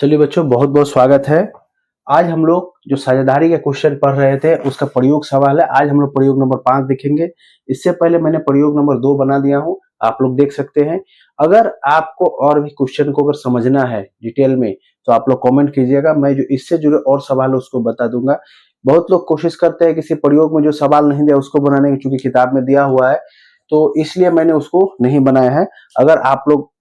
चलिए बच्चों, बहुत बहुत स्वागत है। आज हम लोग जो साझेदारी का क्वेश्चन पढ़ रहे थे उसका प्रयोग सवाल है। आज हम लोग प्रयोग नंबर 5 देखेंगे। इससे पहले मैंने प्रयोग नंबर 2 बना दिया हूं, आप लोग देख सकते हैं। अगर आपको और भी क्वेश्चन को अगर समझना है डिटेल में तो आप लोग कमेंट कीजिएगा, मैं जो इससे जुड़े और सवाल है उसको बता दूंगा। बहुत लोग कोशिश करते हैं किसी प्रयोग में जो सवाल नहीं दिया उसको बनाने की, चूंकि किताब में दिया हुआ है तो इसलिए मैंने उसको नहीं बनाया है। अगर आप लोग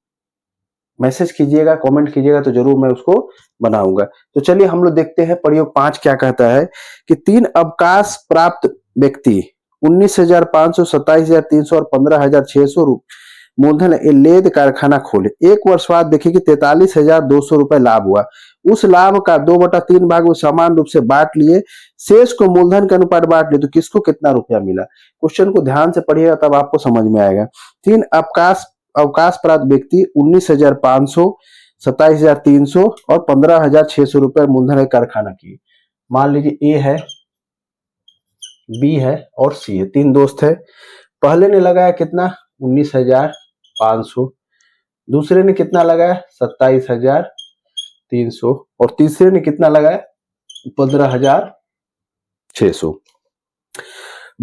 मैसेज कीजिएगा, कमेंट कीजिएगा तो जरूर मैं उसको बनाऊंगा। तो चलिए हम लोग देखते हैं प्रयोग 5 क्या कहता है कि 3 अवकाश प्राप्त व्यक्ति 19,500, 27,300 और 15,600 मूलधन लेद कारखाना खोले। एक वर्ष बाद देखिए कि 43,200 रुपए लाभ हुआ। उस लाभ का 2/3 भाग में समान रूप से बांट लिए, शेष को मूलधन के अनुपात बांट लिए, तो किसको कितना रुपया मिला। क्वेश्चन को ध्यान से पढ़िएगा तब आपको समझ में आएगा। 3 अवकाश प्राप्त व्यक्ति 19,500, 27,300 और 15,600 रुपए मूलधन है कारखाना की। मान लीजिए ए है, बी है और सी है, 3 दोस्त है। पहले ने लगाया कितना 19,500, दूसरे ने कितना लगाया 27,300 और तीसरे ने कितना लगाया 15,600।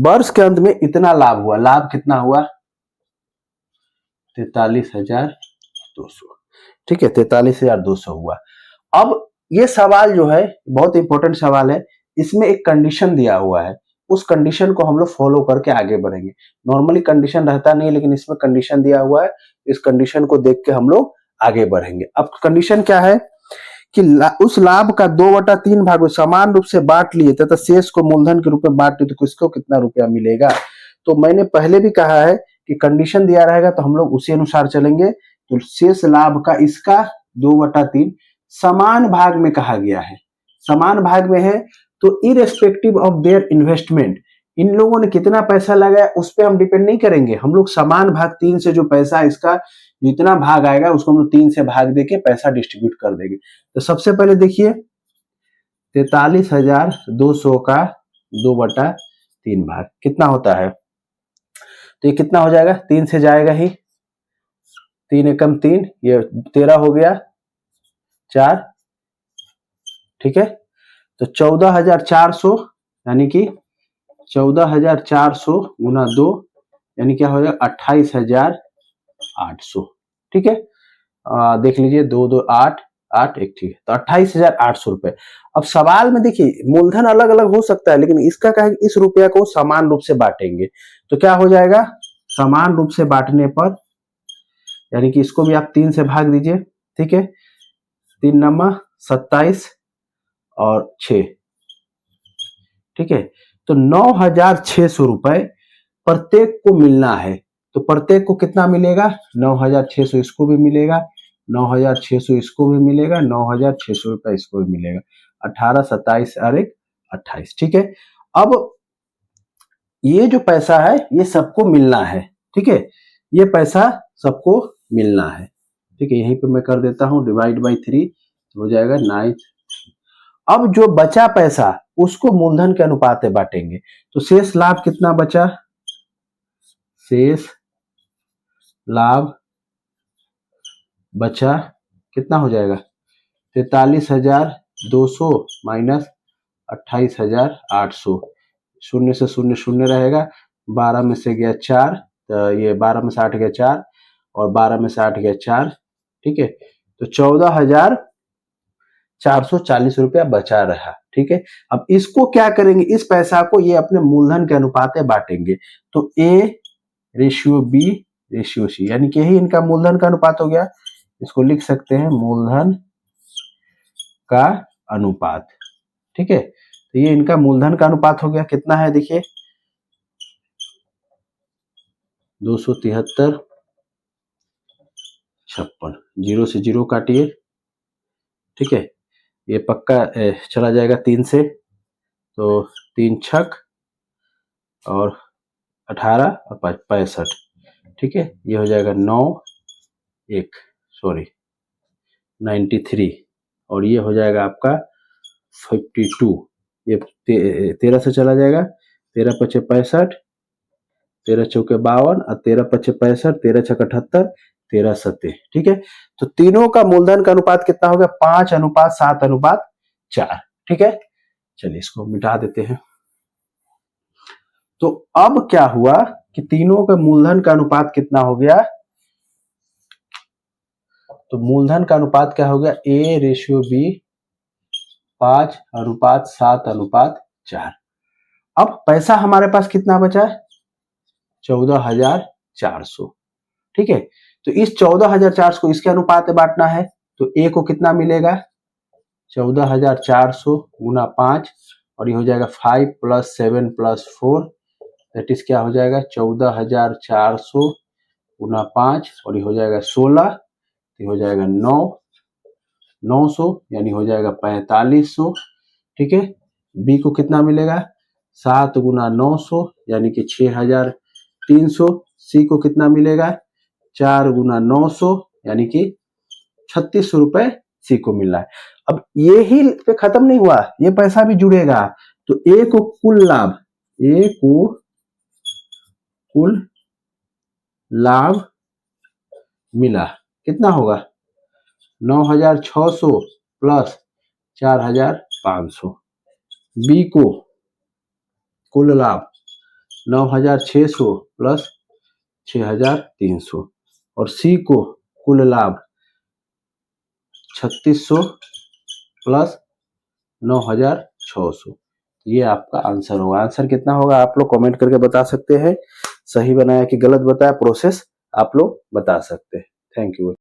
वर्ष के अंत में इतना लाभ हुआ। लाभ कितना हुआ 43,200। ठीक है, 43,200 हुआ। अब ये सवाल जो है बहुत इंपॉर्टेंट सवाल है। इसमें एक कंडीशन दिया हुआ है, उस कंडीशन को हम लोग फॉलो करके आगे बढ़ेंगे। नॉर्मली कंडीशन रहता नहीं, लेकिन इसमें कंडीशन दिया हुआ है। इस कंडीशन को देख के हम लोग आगे बढ़ेंगे। अब कंडीशन क्या है कि उस लाभ का 2/3 भाग में समान रूप से बांट लिए तथा शेष को मूलधन के रूप में बांट लिए, तो किसको कितना रुपया मिलेगा। तो मैंने पहले भी कहा है कि कंडीशन दिया रहेगा तो हम लोग उसी अनुसार चलेंगे। तो शेष लाभ का इसका 2/3 समान भाग में कहा गया है, समान भाग में है। तो इरेस्पेक्टिव ऑफ देयर इन्वेस्टमेंट, इन लोगों ने कितना पैसा लगाया उस पर हम डिपेंड नहीं करेंगे। हम लोग समान भाग 3 से जो पैसा इसका जितना भाग आएगा उसको हम लोग 3 से भाग देके पैसा डिस्ट्रीब्यूट कर देंगे। तो सबसे पहले देखिए 43,200 का 2/3 भाग कितना होता है, तो ये कितना हो जाएगा, 3 से जाएगा ही, 3 एकम 3, ये 13 हो गया 4। ठीक है, तो 14,400 यानी कि 14,400 गुना 2 यानी क्या हो जाएगा 28,800। ठीक है, देख लीजिए 2 2 8 8 1, ठीक है, तो 28,800 रुपए। अब सवाल में देखिए मूलधन अलग अलग हो सकता है, लेकिन इसका क्या है कि इस रुपया को समान रूप से बांटेंगे। तो क्या हो जाएगा, समान रूप से बांटने पर यानी कि इसको भी आप 3 से भाग दीजिए। ठीक है, 3 नमा 27 और 6। ठीक है, तो 9,600 रुपए प्रत्येक को मिलना है। तो प्रत्येक को कितना मिलेगा 9,600, इसको भी मिलेगा 9,600, इसको भी मिलेगा 9,600 रुपए, इसको भी मिलेगा 18 27 और 1 28। ठीक है, अब ये जो पैसा है ये सबको मिलना है। ठीक है, ये पैसा सबको मिलना है। ठीक है, यहीं पे मैं कर देता हूं डिवाइड बाई 3, तो हो जाएगा 9। अब जो बचा पैसा उसको मूलधन के अनुपात में बांटेंगे। तो शेष लाभ कितना बचा, शेष लाभ बचा कितना हो जाएगा 43,200 माइनस 28,800, शून्य से शून्य शून्य रहेगा, 12 में से गया 4, तो ये 12 में से 8 गया 4 और 12 में से 8 गया 4। ठीक है, तो 14,440 रुपया बचा रहा। ठीक है, अब इसको क्या करेंगे, इस पैसा को ये अपने मूलधन के अनुपात में बांटेंगे। तो A ratio B ratio C, यानी कि यही इनका मूलधन का अनुपात हो गया। इसको लिख सकते हैं मूलधन का अनुपात। ठीक है, तो ये इनका मूलधन का अनुपात हो गया। कितना है देखिए 273 56, 0 से 0 काटिए। ठीक है, ये पक्का चला जाएगा 3 से, तो 3 छक और 18 और 65। ठीक है, ये हो जाएगा 93 और ये हो जाएगा आपका 52। ये 13 से चला जाएगा, 13 पचे 65, 13 चौके 52 और 13 पचे 65, 13 छक 78, 13 सत्ते, ठीक है। तो तीनों का मूलधन का अनुपात कितना हो गया? 5:7:4, ठीक है। चलिए इसको मिटा देते हैं। तो अब क्या हुआ कि तीनों का मूलधन का अनुपात कितना हो गया? तो मूलधन का अनुपात क्या हो गया? A/B 5:7:4। अब पैसा हमारे पास कितना बचा है? 14,400, ठीक है। तो इस 14,400 को इसके अनुपात में बांटना है, तो A को कितना मिलेगा? 14,400 गुना 5, और ये हो जाएगा 5 + 7 + 4, दैट इज क्या हो जाएगा? 14,400 गुना 5, और ये हो जाएगा 16, ये हो जाएगा 900, यानी हो जाएगा 4500, ठीक है। बी को कितना मिलेगा? 7 गुना 900, यानी कि 6,300। सी को कितना मिलेगा? 4 गुना 900, यानी कि 3600 रुपए सी को मिल रहा है। अब ये ही पे खत्म नहीं हुआ, ये पैसा भी जुड़ेगा। तो ए को कुल लाभ मिला, कितना होगा? 9,600 प्लस 4,500। बी को कुल लाभ 9,600 प्लस 6,300, और सी को कुल लाभ 3,600 प्लस 9,600। ये आपका आंसर होगा। आंसर कितना होगा आप लोग कमेंट करके बता सकते हैं। सही बनाया कि गलत बताया, प्रोसेस आप लोग बता सकते हैं। Thank you.